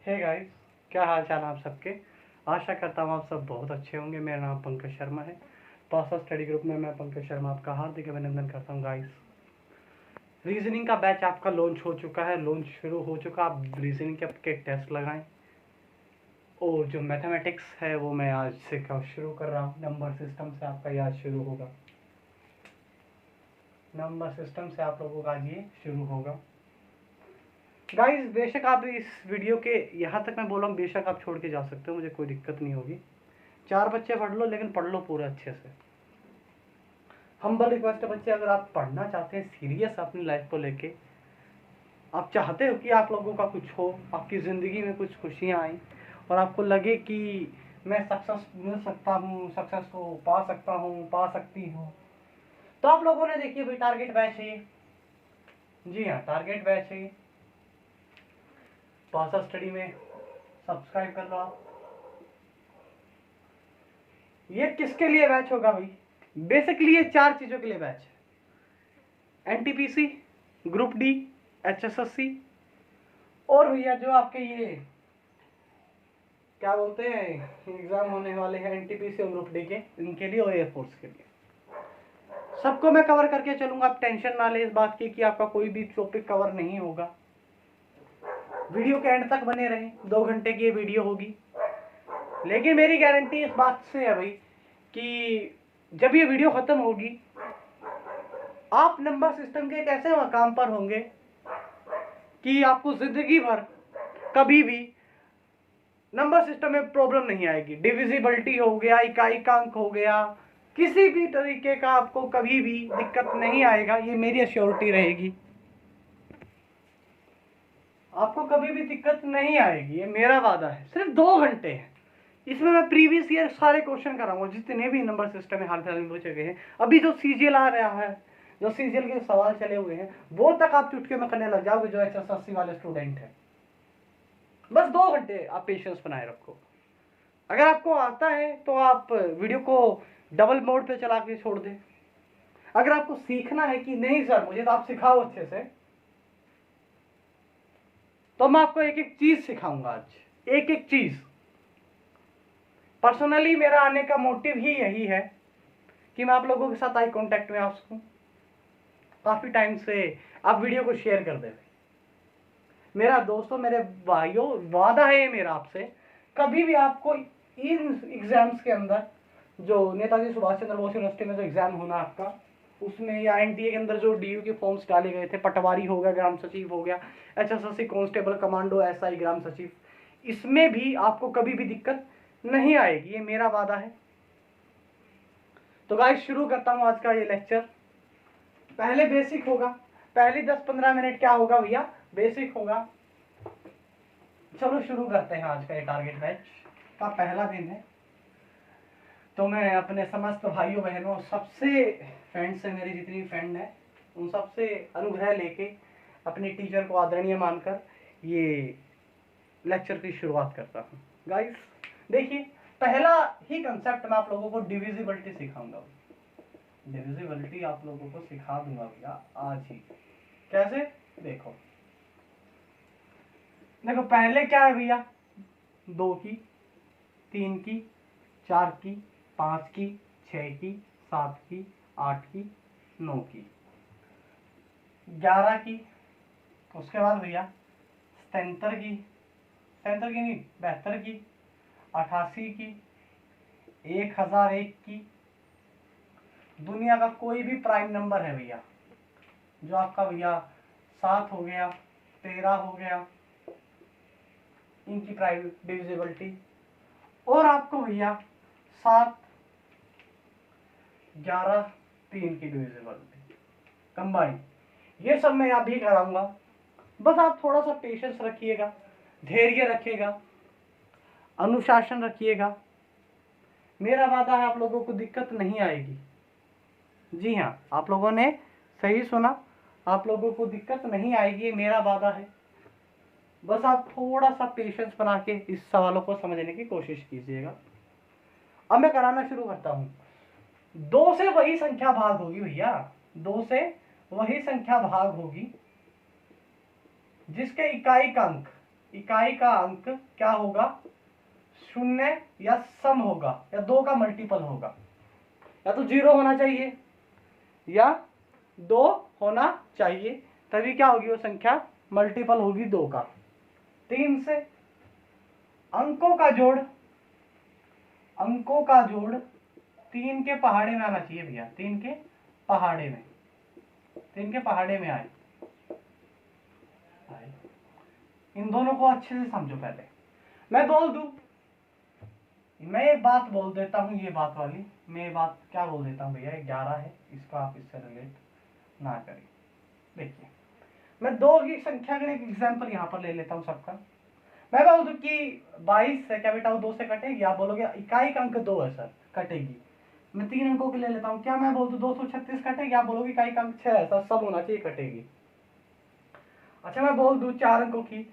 Hey guys, क्या हाल चाल आप सबके। आशा करता हूँ आप सब बहुत अच्छे होंगे। मेरा नाम पंकज शर्मा है। पासा स्टडी ग्रुप में मैं पंकज शर्मा आपका हार्दिक अभिनंदन करता हूँ। गाइस, रीजनिंग का बैच आपका लॉन्च हो चुका है, लॉन्च शुरू हो चुका। आप रीजनिंग के आपके टेस्ट लगाएं और जो मैथमेटिक्स है वो मैं आज से शुरू कर रहा हूँ। नंबर सिस्टम से आपका ये आज शुरू होगा। नंबर सिस्टम से आप लोगों का आज ये शुरू होगा। गाइस, बेशक आप इस वीडियो के यहाँ तक मैं बोल रहा हूँ, बेशक आप छोड़ के जा सकते हो, मुझे कोई दिक्कत नहीं होगी। 4 बच्चे पढ़ लो, लेकिन पढ़ लो पूरा अच्छे से। हम्बल रिक्वेस्ट है बच्चे, अगर आप पढ़ना चाहते हैं सीरियस अपनी लाइफ को लेके, आप चाहते हो कि आप लोगों का कुछ हो, आपकी ज़िंदगी में कुछ खुशियाँ आए और आपको लगे कि मैं सक्सेस मिल सकता हूँ, सक्सेस को पा सकता हूँ, पा सकती हूँ, तो आप लोगों ने देखिए भाई टारगेट बैच है। जी हाँ, टारगेट बैच है। पासा स्टडी में सब्सक्राइब कर लो आप। ये किसके लिए बैच होगा भाई? बेसिकली ये 4 चीज़ों के लिए बैच है। एनटीपीसी, ग्रुप डी, एचएसएससी और भैया जो आपके ये क्या बोलते हैं एग्जाम होने वाले हैं एनटीपीसी और ग्रुप डी के, इनके लिए और एयरफोर्स के लिए, सबको मैं कवर करके चलूंगा। आप टेंशन ना ले इस बात की कि आपका कोई भी टॉपिक कवर नहीं होगा। वीडियो के एंड तक बने रहें, 2 घंटे की ये वीडियो होगी। लेकिन मेरी गारंटी इस बात से है भाई कि जब ये वीडियो खत्म होगी, आप नंबर सिस्टम के एक ऐसे मकाम पर होंगे कि आपको जिंदगी भर कभी भी नंबर सिस्टम में प्रॉब्लम नहीं आएगी। डिविजिबिलिटी हो गया, इकाई-अंक हो गया, किसी भी तरीके का आपको कभी भी दिक्कत नहीं आएगा, ये मेरी अश्योरिटी रहेगी। आपको कभी भी दिक्कत नहीं आएगी, ये मेरा वादा है। सिर्फ 2 घंटे है, इसमें मैं प्रीवियस ईयर सारे क्वेश्चन कराऊंगा जितने भी नंबर सिस्टम में हाल फिलहाल में पूछे गए हैं। अभी जो सीजीएल आ रहा है, जो सीजीएल के सवाल चले हुए हैं, वो तक आप चुटकी में करने लग जाओगे जो एचएसएससी वाले स्टूडेंट है। बस 2 घंटे आप पेशेंस बनाए रखो। अगर आपको आता है तो आप वीडियो को डबल मोड पे चला के छोड़ दें। अगर आपको सीखना है कि नहीं सर मुझे तो आप सिखाओ अच्छे से, तो मैं आपको एक एक चीज सिखाऊंगा आज, एक एक चीज। पर्सनली मेरा आने का मोटिव ही यही है कि मैं आप लोगों के साथ आई कांटेक्ट में आ सकूं। काफी टाइम से आप वीडियो को शेयर कर दें। मेरा दोस्तों, मेरे भाइयों, वादा है मेरा आपसे, कभी भी आपको इन एग्जाम्स के अंदर जो नेताजी सुभाष चंद्र बोस यूनिवर्सिटी में जो एग्जाम होना आपका, उसमें या एनटीए के अंदर जो डीयू के फॉर्म्स डाले गए थे, पटवारी हो गया, ग्राम सचिव हो गया, एचएसएससी कांस्टेबल, कमांडो, एसआई, ग्राम सचिव, इसमें भी आपको कभी भी दिक्कत नहीं आएगी, ये मेरा वादा है। तो गाइस, शुरू करता हूँ आज का ये लेक्चर। पहले बेसिक होगा, पहले 10-15 मिनट क्या होगा भैया, बेसिक होगा। चलो शुरू करते हैं। आज का ये टारगेट बैच का पहला दिन है, तो मैं अपने समस्त भाइयों बहनों, सबसे फ्रेंड से, मेरी जितनी फ्रेंड है उन सबसे अनुग्रह लेके, अपने टीचर को आदरणीय मानकर ये लेक्चर की शुरुआत करता हूँ। गाइस देखिए, पहला ही कंसेप्ट मैं आप लोगों को डिविजिबिलिटी सिखाऊंगा। डिविजिबिलिटी आप लोगों को सिखा दूंगा भैया आज ही। कैसे? देखो देखो, पहले क्या है भैया, 2 की, 3 की, 4 की, 5 की, 6 की, 7 की, 8 की, 9 की, 11 की, उसके बाद भैया 77 की, 77 की नहीं, 72 की, 88 की, 1001 की। दुनिया का कोई भी प्राइम नंबर है भैया, जो आपका भैया 7 हो गया, 13 हो गया, इनकी प्राइम डिविजिबिलिटी, और आपको भैया 7, 11, 3 की डिविजिबिलिटी कंबाइन, ये सब मैं अभी कराऊंगा। बस आप थोड़ा सा पेशेंस रखिएगा, धैर्य रखिएगा, अनुशासन रखिएगा। मेरा वादा है आप लोगों को दिक्कत नहीं आएगी। जी हाँ, आप लोगों ने सही सुना, आप लोगों को दिक्कत नहीं आएगी, मेरा वादा है। बस आप थोड़ा सा पेशेंस बना के इस सवालों को समझने की कोशिश कीजिएगा। अब मैं कराना शुरू करता हूँ। 2 से वही संख्या भाग होगी भैया, 2 से वही संख्या भाग होगी जिसके इकाई का अंक, इकाई का अंक क्या होगा, शून्य या सम होगा या 2 का मल्टीपल होगा, या तो 0 होना चाहिए या 2 होना चाहिए, तभी क्या होगी वो संख्या मल्टीपल होगी 2 का। 3 से अंकों का जोड़ 3 के पहाड़े में आना चाहिए भैया, 3 के पहाड़े में आए। इन दोनों को अच्छे से समझो। पहले मैं बोल दूं, मैं एक बात बोल देता हूं, ये बात वाली मैं ये बात क्या बोल देता हूं भैया, 11 है, इसको आप इससे रिलेट ना करें। देखिए मैं 2 की संख्या का एक एग्जाम्पल यहाँ पर ले लेता हूँ सबका। मैं बोल दूं कि 22 है, क्या बेटा वो 2 से कटेगी? आप बोलोगे इकाई का अंक 2 है सर, कटेगी। मैं 3 अंकों के ले लेता हूँ, क्या मैं बोल दूं 236 कटेगी? आप बोलोगे इकाई का अंक 6 है सर, सब होना चाहिए, कटेगी। अच्छा मैं बोल दूं 4 अंकों की,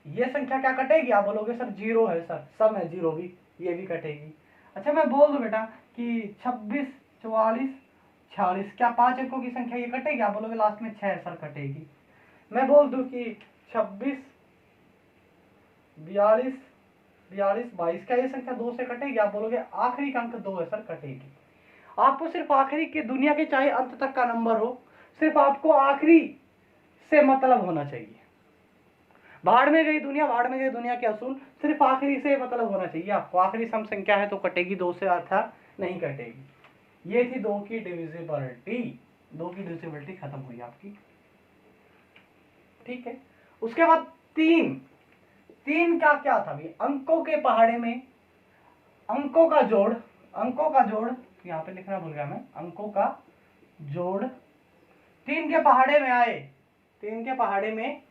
ये संख्या क्या कटेगी? आप बोलोगे सर 0 है सर, सम है 0 भी, ये भी कटेगी। अच्छा मैं बोल दूं बेटा कि 26, 44, 46, क्या 5 अंकों की संख्या ये कटेगी? आप बोलोगे लास्ट में 6 है सर, कटेगी। मैं बोल दूं कि 26, 42, 22, क्या ये संख्या 2 से कटेगी? आप बोलोगे आखिरी का अंक 2 है सर, कटेगी। आपको सिर्फ आखिरी के, दुनिया के चाहे अंत तक का नंबर हो, सिर्फ आपको आखिरी से मतलब होना चाहिए। भाड़ में गई दुनिया के असूल, सिर्फ आखिरी से मतलब होना चाहिए आपको। आखिरी सम संख्या है तो कटेगी, 2 से अर्था नहीं कटेगी। ये थी 2 की डिविजिबिलिटी। 2 की डिविजिबिलिटी खत्म हुई आपकी, ठीक है। उसके बाद 3 का क्या था भाई? अंकों के पहाड़े में अंकों का जोड़ यहाँ पे लिखना भूल गया मैं, अंकों का जोड़ 3 के पहाड़े में आए, 3 के पहाड़े में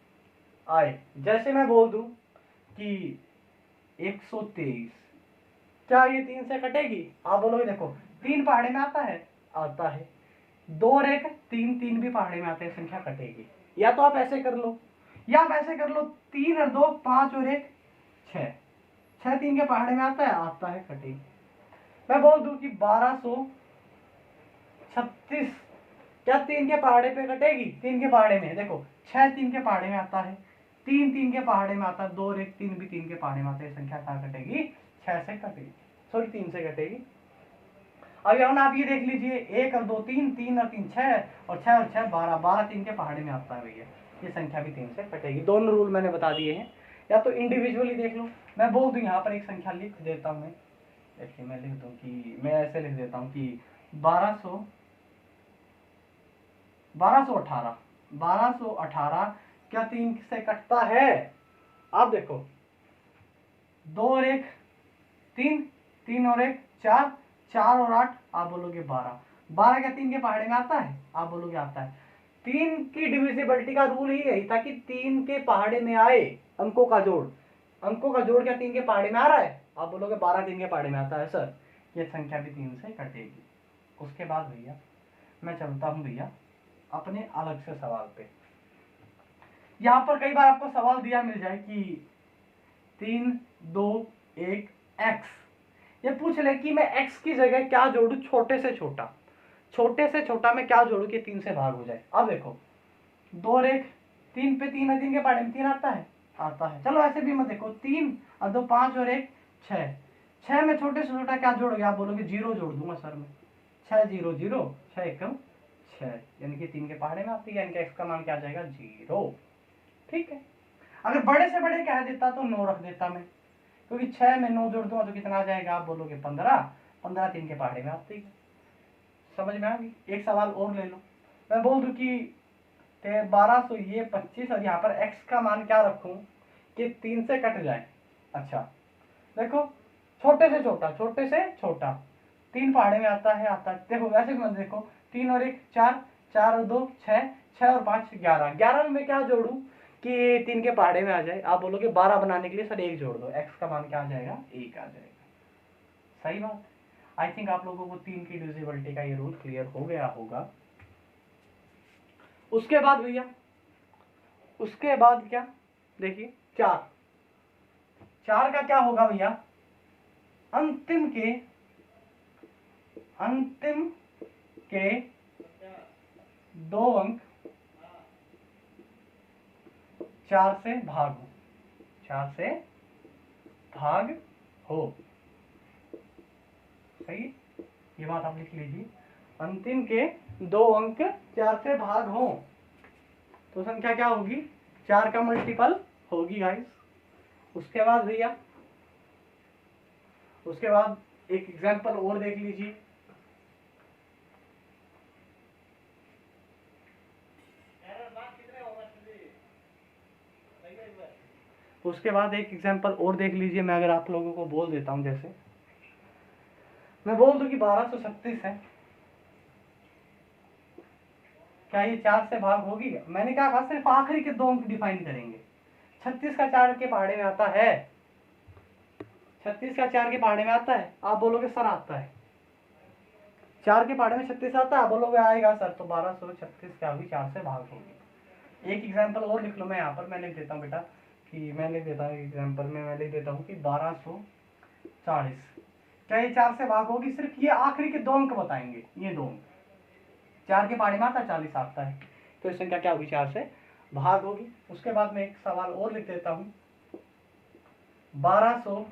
आए। जैसे मैं बोल दूं कि 123, क्या ये 3 से कटेगी? आप बोलोगे देखो 3 पहाड़े में आता है, 2 और 1 3, 3 भी पहाड़े में आते हैं, संख्या कटेगी। या तो आप ऐसे कर लो, या आप ऐसे कर लो 3 और 2 5 और 1 6, 6 3 के पहाड़े में आता है, कटेगी। मैं बोल दूं कि 1236, क्या 3 के पहाड़े पे कटेगी? 3 के पहाड़े में देखो 6 3 के पहाड़े में आता है, 3 3 के पहाड़े में आता है, 2 और 1 3 भी 3 के पहाड़े में आते हैं, संख्या कहाँ कटेगी? 6 से कटेगी, सॉरी 3 से कटेगी। अब यहाँ आप ये देख लीजिए 1 और 2 3, 3 और 3 6, और 6 और 6 12, 12 3 के पहाड़े में आता है भैया, ये संख्या भी 3 से कटेगी। दोनों रूल मैंने बता दिए हैं, या तो इंडिविजुअली देख लो। मैं बोल दूं यहाँ पर एक संख्या लिख देता हूँ मैं, देखिए मैं लिख दूं कि मैं ऐसे लिख देता हूँ कि 1218 क्या 3 से कटता है? आप देखो 2 और 1 3, 3 और 1 4, 4 और 8, आप बोलोगे 12, 12 क्या 3 के पहाड़े में आता है? आप बोलोगे आता है। 3 की डिविजिबिलिटी का रूल ही यही था कि 3 के पहाड़े में आए अंकों का जोड़, क्या 3 के पहाड़े में आ रहा है? आप बोलोगे 12 3 के पहाड़े में आता है सर, ये संख्या भी 3 से कटेगी। उसके बाद भैया मैं चलता हूं भैया अपने अलग से सवाल पे। यहां पर कई बार आपको सवाल दिया मिल जाए कि 3 2 1 x, ये पूछ ले कि मैं x की जगह क्या जोड़ू, छोटे से छोटा मैं क्या जोड़ू कि 3 से भाग हो जाए। अब देखो 2 और 1 3 पे 3 है, 3 के पहाड़े में 3 आता है। चलो ऐसे भी मत देखो, 3 और 2 5 और 1 6, 6 में छोटे से छोटा क्या जोड़ोगे? आप बोलोगे 0 जोड़ दूंगा सर मैं, 6 0 0, 6 एकम 6, यानी कि 3 के पहाड़े में आती है, यानी कि x का मान क्या आ जाएगा? 0, ठीक है। अगर बड़े से बड़े कह देता तो 9 रख देता मैं, क्योंकि 6 में 9 जोड़ दूंगा तो कितना आ जाएगा? आप बोलोगे 15, 15 3 के पहाड़े में आती है। समझ में आ गई? एक सवाल और ले लो, मैं बोल दूं कि 1200 ये 25, और यहाँ पर x का मान क्या रखूं कि 3 से कट जाए। अच्छा देखो छोटे से छोटा 3 पहाड़े में आता है, देखो वैसे मत देखो, 3 और 1 4, 4 और 2 6, 6 और 5 11, 11 में मैं क्या जोड़ू कि 3 के पहाड़े में आ जाए? आप बोलोगे 12 बनाने के लिए सर 1 जोड़ दो, x का मान क्या आ जाएगा? 1 आ जाएगा। सही बात। आई थिंक आप लोगों को 3 की डिविजिबिलिटी का ये रूल क्लियर हो गया होगा। उसके बाद भैया, उसके बाद क्या देखिए 4 का क्या होगा भैया? अंतिम के 2 अंक 4 से भागो, 4 से भाग हो। सही, ये बात आप लिख लीजिए। अंतिम के 2 अंक 4 से भाग हो तो संख्या क्या होगी? 4 का मल्टीपल होगी गाइस। उसके बाद भैया, उसके बाद एक एग्जांपल और देख लीजिए। उसके बाद एक एग्जांपल और देख लीजिए। मैं अगर आप लोगों को बोल देता हूं, जैसे मैं बोल दूं कि 1236 है, क्या ये 4 से भाग होगी? मैंने क्या कहा, सिर्फ आखिरी के 2 अंक डिफाइन करेंगे। 36 का 4 के पहाड़े में आता है, 36 का 4 के पहाड़े में आता है। आप बोलोगे सर आता है, 4 के पहाड़े में 36 आता है। आप बोलोगे आएगा सर, तो 1236 क्या होगी? 4 से भाग होगी। एक एग्जाम्पल और लिख लो, मैं यहाँ पर मैं लिख देता हूँ बेटा, कि मैं लिख देता हूँ एग्जाम्पल में, मैं लिख देता हूँ कि 1240। क्या ये 4 से भाग होगी? सिर्फ ये आखिरी के 2 अंक बताएंगे, ये 2 अंक। 4 के पहाड़े में आता है, 40 आता है, तो इस संख्या क्या होगी? 4 से भाग होगी। उसके बाद मैं एक सवाल और लिख देता हूँ, 1200,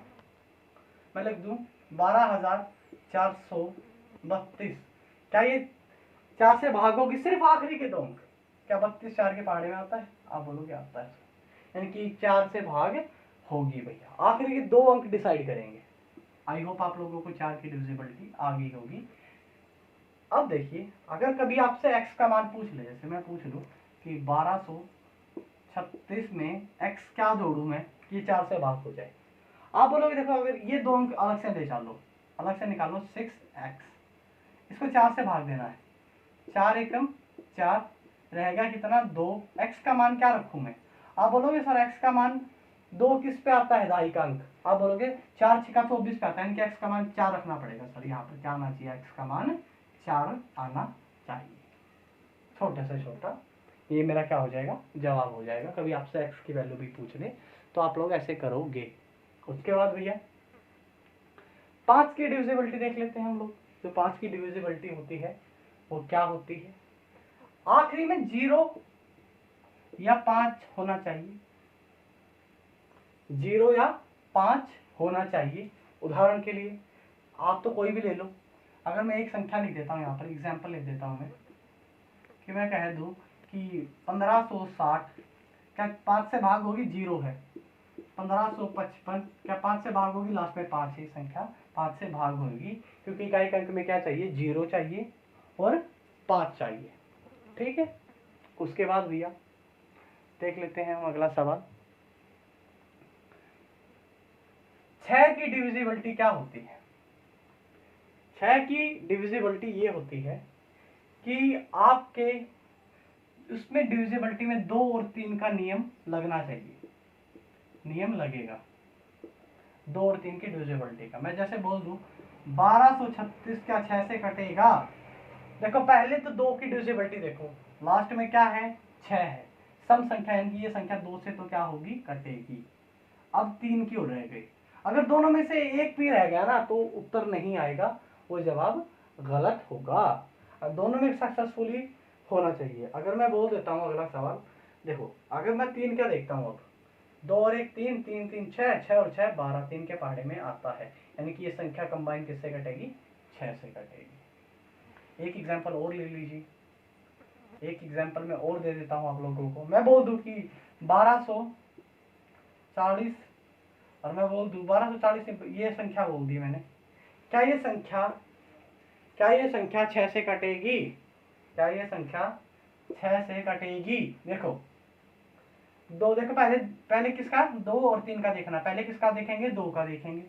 मैं लिख दूं 12,432। क्या ये 4 से भाग होगी? सिर्फ आखिरी के 2 अंक। क्या 32 4 के पहाड़े में आता है? आप बोलोगे आता है, यानी कि 4 से भाग होगी भैया। आखिरी के 2 अंक डिसाइड करेंगे। आई होप आप लोगों को 4 की डिविजिबिलिटी आ गई होगी। अब देखिए, अगर कभी आपसे x का मान पूछ ले, जैसे मैं पूछ लूं कि 1236 में x क्या जोड़ू मैं कि 4 से भाग हो जाए, आप बोलोगे देखो, अगर ये 2 अंक अलग से ले चलो, अलग से निकालो 6x, इसको 4 से भाग देना है। 4 एकम 4, रहेगा कितना? 2। x का मान क्या रखूं मैं? आप बोलोगे सर x का मान 2 किस पे आता है? दहाई का अंक। आप बोलोगे 4 6 24 पे आता है, यानी कि x का मान 4 रखना पड़ेगा। सर यहाँ पर क्या आना चाहिए? x का मान 4 आना चाहिए, छोटे से छोटा। ये मेरा क्या हो जाएगा? जवाब हो जाएगा। कभी आपसे x की वैल्यू भी पूछ ले तो आप लोग ऐसे करोगे। उसके बाद भैया 5 की डिविजिबिलिटी देख लेते हैं हम लोग। जो 5 की डिविजिबिलिटी होती है वो क्या होती है? आखिरी में 0 या 5 होना चाहिए, 0 या 5 होना चाहिए। उदाहरण के लिए आप तो कोई भी ले लो, अगर मैं एक संख्या लिख देता हूँ, यहाँ पर एग्जाम्पल लिख देता हूँ मैं, कि मैं कह दूँ कि 1560, क्या 5 से भाग होगी? 0 है। 1555, क्या 5 से भाग होगी? लास्ट में 5 है, संख्या 5 से भाग होगी, क्योंकि इकाई अंक में क्या चाहिए? 0 चाहिए और 5 चाहिए। ठीक है। उसके बाद भैया देख लेते हैं हम अगला सवाल। 6 की डिविजिबिलिटी क्या होती है? 6 की डिविजिबिलिटी ये होती है कि आपके उसमें डिविजिबिलिटी में 2 और 3 का नियम लगना चाहिए, नियम लगेगा 2 और 3 की डिविजिबिलिटी का। मैं जैसे बोल दूं 1236 क्या 6 से कटेगा? देखो पहले तो 2 की डिविजिबिलिटी देखो, लास्ट में क्या है? 6 है। सम संख्या, यानी ये संख्या 2 से तो क्या होगी? कटेगी। अब 3 की रह गई। अगर दोनों में से एक भी रह गया ना तो उत्तर नहीं आएगा, वो जवाब गलत होगा। अब दोनों में सक्सेसफुली होना चाहिए। अगर मैं बोल देता हूँ अगला सवाल, देखो अगर मैं 3 क्या देखता हूँ, अब 2 और 1 3, 3 3 6, 6 और 6 12, 3 के पहाड़े में आता है, यानी कि ये संख्या कंबाइन किससे कटेगी? 6 से कटेगी। एक एग्जांपल और ले लीजिए, एक एग्जांपल मैं और दे देता हूँ आप लोगों को। मैं बोल दूं कि 1240, और मैं बोल दूं 1240, ये संख्या बोल दी मैंने। क्या ये संख्या 6 से कटेगी? क्या ये संख्या 6 से कटेगी? देखो दो, देखो पहले पहले किसका? 2 और 3 का देखना। पहले किसका देखेंगे? 2 का देखेंगे।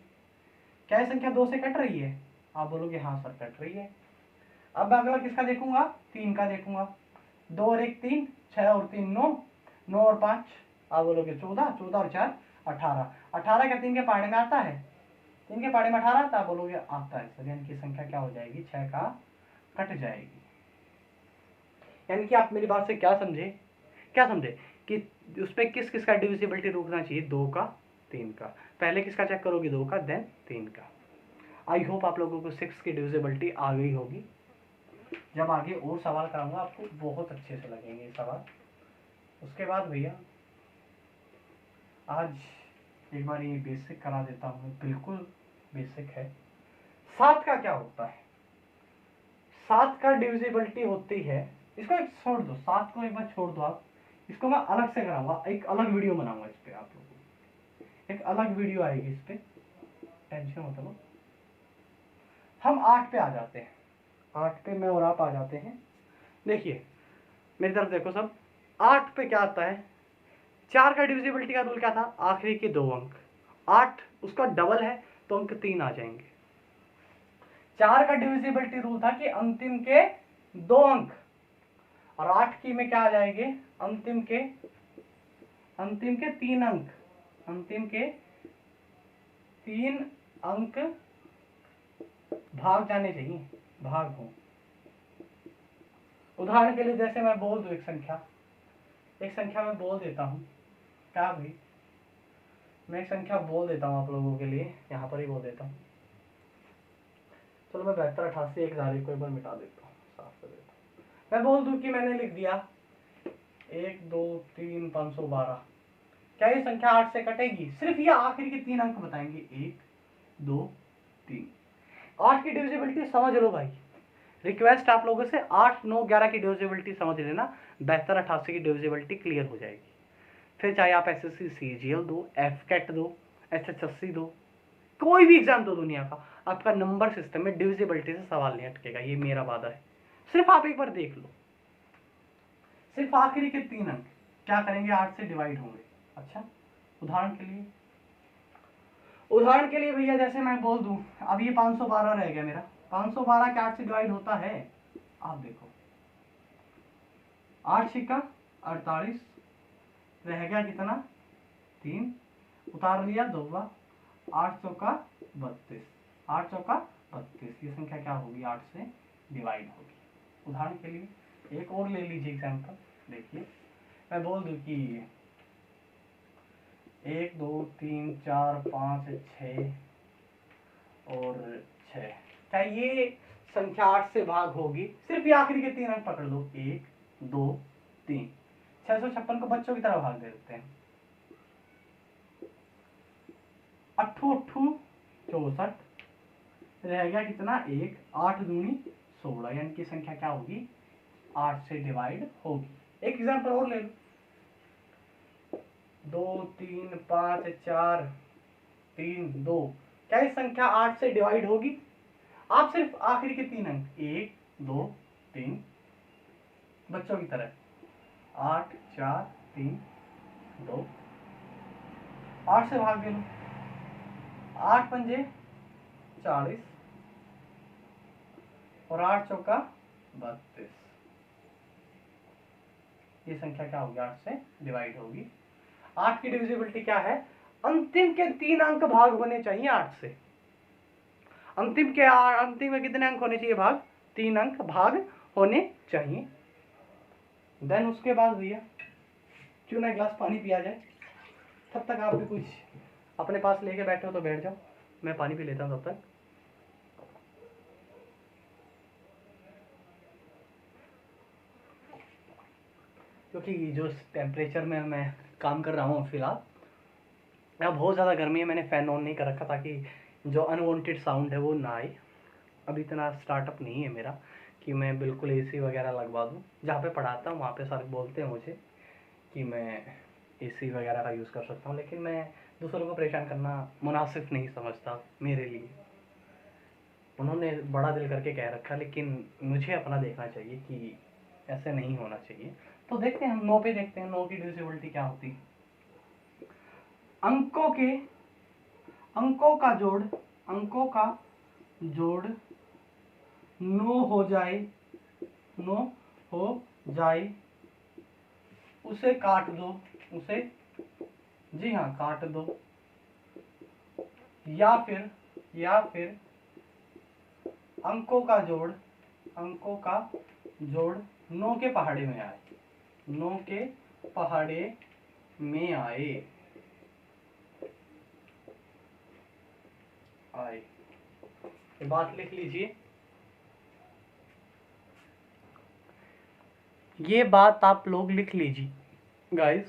क्या ये संख्या 2 से कट रही है? आप बोलोगे हाँ सर कट रही है। अब मैं अगला किसका देखूंगा? 3 का देखूंगा। 2 और 1 3, 6 और 3 9, 9 और 5 आप बोलोगे 14, 14 और 4 18, 18 क्या 3 के पहाड़े में आता है? 3 के पहाड़े में 18 आता है? बोलोगे आता है सर, यानी कि संख्या क्या हो जाएगी? 6 का कट जाएगी। यानी कि आप मेरी बात से क्या समझे? क्या समझे कि उस पर किस किस का डिविजिबिलिटी रुकना चाहिए? 2 का, 3 का। पहले किसका चेक करोगे? 2 का, देन 3 का। आई होप आप लोगों को 6 की डिविजिबिलिटी आ गई होगी। जब आगे और सवाल कराऊंगा आपको बहुत अच्छे से लगेंगे सवाल। उसके बाद भैया आज एक बार ये बेसिक करा देता हूँ, बिल्कुल बेसिक है। 7 का क्या होता है? 7 का डिविजिबिलिटी होती है, इसको एक छोड़ दो, 7 को एक बार छोड़ दो आप, इसको मैं अलग से कराऊंगा, एक अलग वीडियो बनाऊंगा इस पे, आप लोगों को एक अलग वीडियो आएगी इस पे, टेंशन मत लो। हम 8 पे आ जाते हैं, 8 पे मैं और आप आ जाते हैं। देखिए मेरी तरफ देखो सब, 8 पे क्या आता है? 4 का डिविजिबिलिटी का रूल क्या था? आखिरी के 2 अंक, 8 उसका डबल है तो अंक 3 आ जाएंगे। 4 का डिविजिबिलिटी रूल था कि अंतिम के 2 अंक, और 8 की में क्या आ जाएंगे? अंतिम के 3 अंक, अंतिम के 3 अंक भाग जाने चाहिए, भाग हो। उदाहरण के लिए जैसे मैं बोल दूं एक संख्या मैं बोल देता हूँ, क्या भाई, मैं एक संख्या बोल देता हूँ आप लोगों के लिए, यहाँ पर ही बोल देता हूँ। चलो मैं 7288 एक को एक बार मिटा देता हूँ, साफ कर देता हूँ। मैं बोल दूं कि मैंने लिख दिया 1 2 3 512, क्या ये संख्या 8 से कटेगी? सिर्फ ये आखिरी के 3 अंक बताएंगे, 1 2 3। 8 की डिविजिबिलिटी समझ लो भाई, रिक्वेस्ट आप लोगों से, 8 9 11 की डिविजिबिलिटी समझ लेना, 72 88 की डिविजिबिलिटी क्लियर हो जाएगी। फिर चाहे आप एसएससी सीजीएल दो, एफकेट दो, एसएससी दो, कोई भी एग्जाम दो दुनिया का, आपका नंबर सिस्टम में डिविजिबिलिटी से सवाल नहीं अटकेगा, ये मेरा वादा है। सिर्फ आप एक बार देख लो, सिर्फ आखिरी के 3 अंक क्या करेंगे? 8 से डिवाइड होंगे। अच्छा उदाहरण के लिए भैया जैसे मैं बोल दूं, अब ये 512 रह गया मेरा, 512 क्या 8 से डिवाइड होता है? आप देखो, 8 छिक्का 48, रह गया कितना? 3, उतार लिया 2 बार, 8 चौका 32, 8 चौका 32, ये संख्या क्या होगी? 8 से डिवाइड होगी। उदाहरण के लिए एक और ले लीजिए एग्जाम्पल, देखिए मैं बोल दूं कि 1 2 3 4 5 6 और 6, क्या ये संख्या 8 से भाग होगी? सिर्फ ये आखिरी के 3 अंक पकड़ लो, 1 2 3, 656 को बच्चों की तरह भाग दे देते हैं, 8 8 64, रह गया कितना? 1, 8 दूनी 16, यानी कि संख्या क्या होगी? 8 से डिवाइड होगी। एक एग्जाम्पल और ले लो, 2 3 5 4 3 2, क्या ये संख्या 8 से डिवाइड होगी? आप सिर्फ आखिरी के 3 अंक 1 2 3, बच्चों की तरह 8 4 3 2, 8 से भाग दे लो, 8 पंजे 40 और 8 चौका 32, ये संख्या क्या होगी? 8 से डिवाइड होगी। 8 की डिविजिबिलिटी क्या है? अंतिम के 3 अंक भाग होने चाहिए 8 से। अंतिम में कितने अंक होने चाहिए? भाग, 3 अंक भाग होने चाहिए। देन उसके बाद भैया क्यों ना गिलास पानी पिया जाए, तब तक आप भी कुछ अपने पास लेके बैठे हो तो बैठ जाओ, मैं पानी पी लेता हूँ तब तक। क्योंकि जो टेम्परेचर में मैं काम कर रहा हूँ फिलहाल, यहाँ बहुत ज़्यादा गर्मी है, मैंने फ़ैन ऑन नहीं कर रखा ताकि जो अनवांटेड साउंड है वो ना आए। अभी इतना स्टार्टअप नहीं है मेरा कि मैं बिल्कुल एसी वगैरह लगवा दूँ। जहाँ पे पढ़ाता हूँ वहाँ पे सर बोलते हैं मुझे कि मैं एसी वगैरह का यूज़ कर सकता हूँ, लेकिन मैं दूसरों को परेशान करना मुनासिब नहीं समझता मेरे लिए। उन्होंने बड़ा दिल करके कह रखा, लेकिन मुझे अपना देखना चाहिए कि ऐसे नहीं होना चाहिए। तो देखते हैं हम 9 पे देखते हैं 9 की डिविजिबिलिटी क्या होती है। अंकों का जोड़ 9 हो जाए, 9 हो जाए, उसे काट दो, उसे, जी हाँ काट दो, या फिर अंकों का जोड़ 9 के पहाड़े में आए, 9 के पहाड़े में आए। ये बात लिख लीजिए, ये बात आप लोग लिख लीजिए गाइस।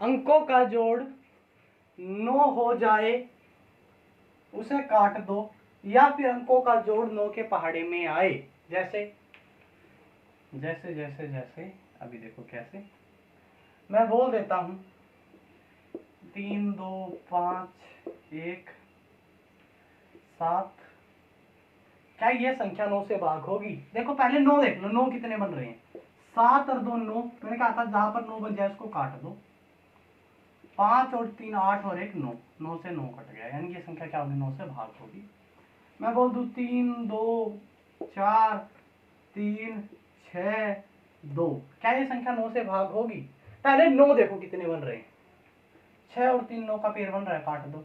अंकों का जोड़ 9 हो जाए उसे काट दो, या फिर अंकों का जोड़ 9 के पहाड़े में आए। जैसे जैसे जैसे जैसे अभी देखो कैसे, मैं बोल देता हूं 3 2 5 1 7। क्या ये संख्या 9 से भाग होगी? देखो पहले 9 देख लो, 9 कितने बन रहे हैं? 7 और 2 9। मैंने कहा था जहां पर 9 बन जाए उसको काट दो। 5 और 3 8 और 1 9। 9 से 9 कट गया, यानी ये संख्या क्या होगी? 9 से भाग होगी। मैं बोल दूं 3 2 4 3 6 2। क्या ये संख्या 9 से भाग होगी? पहले 9 देखो कितने बन रहे हैं। 6 और 3 9 का पेयर बन रहा है, काट दो।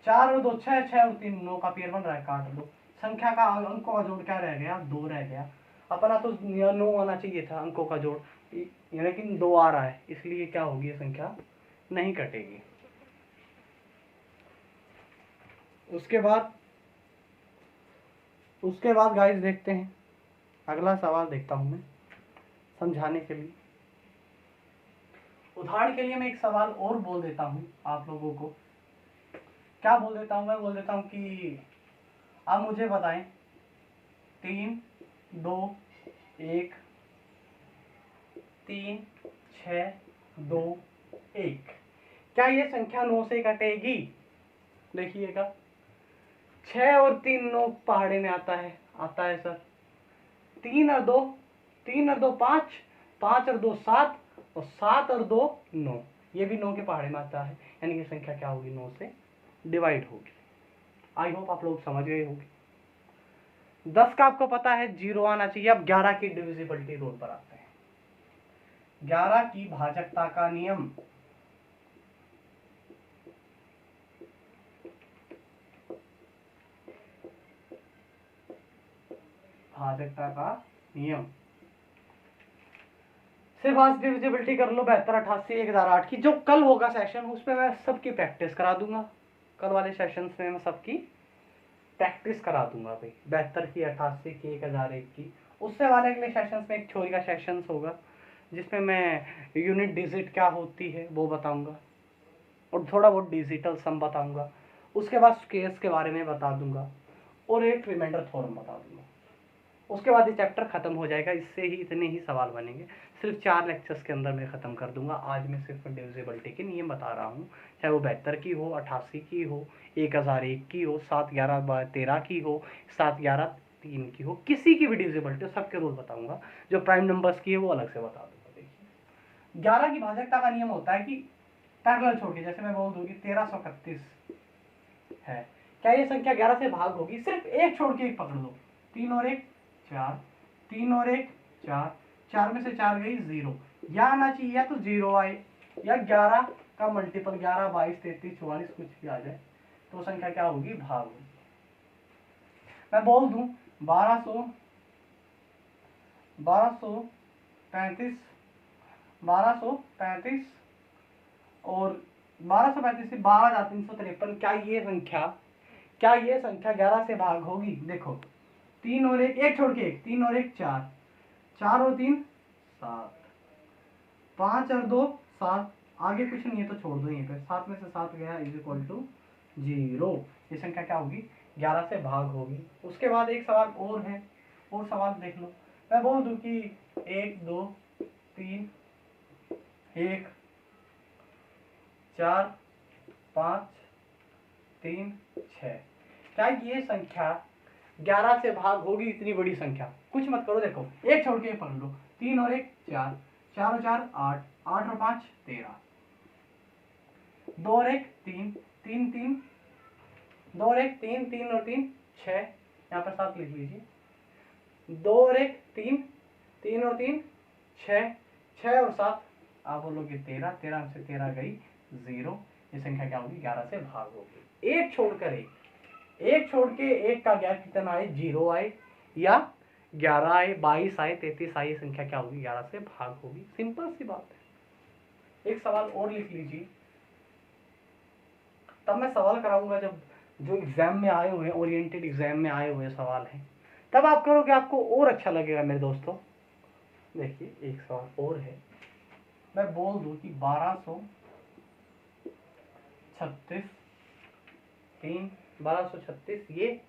4 और 2 6, 6 और 3 9 का पेयर बन रहा है, काट दो। संख्या का अंकों का जोड़ क्या रह गया? 2 रह गया। अपना तो 9 आना चाहिए था अंकों का जोड़, लेकिन 2 आ रहा है, इसलिए क्या होगी? ये संख्या नहीं कटेगी। उसके बाद गाइस देखते हैं अगला सवाल, देखता हूं मैं समझाने के लिए। उदाहरण के लिए मैं एक सवाल और बोल देता हूं आप लोगों को। क्या बोल देता हूं? मैं बोल देता हूं कि आप मुझे बताएं 3 2 1 3 6 2 1। क्या ये संख्या 9 से कटेगी? देखिएगा 6 और 3 9 पहाड़े में आता है सर। 3 और 2 5, 5 और 2 7, और 7 और 2 9। ये भी 9 के पहाड़े में आता है, यानी ये संख्या क्या होगी? 9 से डिवाइड होगी। आई होप आप लोग समझ गए होंगे। 10 का आपको पता है 0 आना चाहिए। अब 11 की डिविजिबिलिटी रूल पर आते हैं। 11 की भाजकता का नियम। भाजकता का नियम। सिर्फ आज डिविजिबिलिटी कर लो 72 88 1008 की। जो कल होगा सेशन उस पर मैं सबकी प्रैक्टिस करा दूंगा। कल वाले सेशन में मैं सबकी प्रैक्टिस करा दूंगा भाई। 72 की, 88 की, 1001 की। उससे वाले अगले सेशन में एक थ्योरी का सेशन होगा जिसमें मैं यूनिट डिजिट क्या होती है वो बताऊंगा, और थोड़ा बहुत डिजिटल सम बताऊंगा। उसके बाद स्केयर्स के बारे में बता दूंगा, और एक रिमाइंडर थ्योरम बता दूंगा। उसके बाद ये चैप्टर खत्म हो जाएगा। इससे ही इतने ही सवाल बनेंगे। सिर्फ 4 लेक्चर्स के अंदर मैं खत्म कर दूंगा। आज मैं सिर्फ डिविजिबिलिटी के नियम बता रहा हूँ, चाहे वो 72 की हो, 88 की हो, 1001 की हो, 7 11 13 की हो, 7 11 3 की हो, किसी की भी डिविजिबिलिटी सबके रूल बताऊंगा। जो प्राइम नंबर्स की है वो अलग से बता दूंगा। देखिए 11 की भाजकता का नियम होता है कि पैरेलल छोड़ के, जैसे मैं बोल दूंगी 1331 है। क्या ये संख्या 11 से भाग होगी? सिर्फ एक छोड़ के एक पकड़ लो। 3 और 1 4, 3 और 1 4, 4 में से 4 गई 0। या आना चाहिए, या तो 0 आए, या 11 का मल्टीपल 11 22 33 44 कुछ भी आ जाए, तो संख्या क्या होगी? भाग होगी। मैं बोल दूं 1235 और 1235 से 12,353। क्या ये संख्या 11 से भाग होगी? देखो 3 और 1 एक छोड़ के 1, 3 और 1 4, 4 और 3 7, 5 और 2 7। आगे कुछ नहीं है तो छोड़ दो यहीं पे। 7 में से 7 गया इज इक्वल टू 0। ये संख्या क्या होगी? 11 से भाग होगी। उसके बाद एक सवाल और है, और सवाल देख लो। मैं बोल दूं कि 1 2 3 1 4 5 3 6। क्या ये संख्या 11 से भाग होगी? इतनी बड़ी संख्या कुछ मत करो, देखो एक छोड़ के पढ़ लो। 3 और 1 4, 4 और 4 8, 8 और 5 13, 2 और 1 3 3 3, 2 और 1 3 3 और 3 6, यहाँ पर 7 लिख लीजिए। 2 और 1 3 3 और 3 6, 6 और 7 आप बोलोगे 13, 13 से 13 गई 0। ये संख्या क्या होगी? 11 से भाग होगी। एक छोड़कर एक छोड़ के एक का गैप कितना आए? 0 आए, या 11 आए, 22 आए, 33 आए। संख्या क्या होगी? 11 से भाग होगी। सिंपल सी बात है। एक सवाल और लिख लीजिए, तब मैं सवाल कराऊंगा जब जो एग्जाम में आए हुए, ओरिएंटेड एग्जाम में आए हुए सवाल हैं, तब आप करोगे, आपको और अच्छा लगेगा मेरे दोस्तों। देखिए एक सवाल और है, मैं बोल दूं कि 1236 3 1236 ये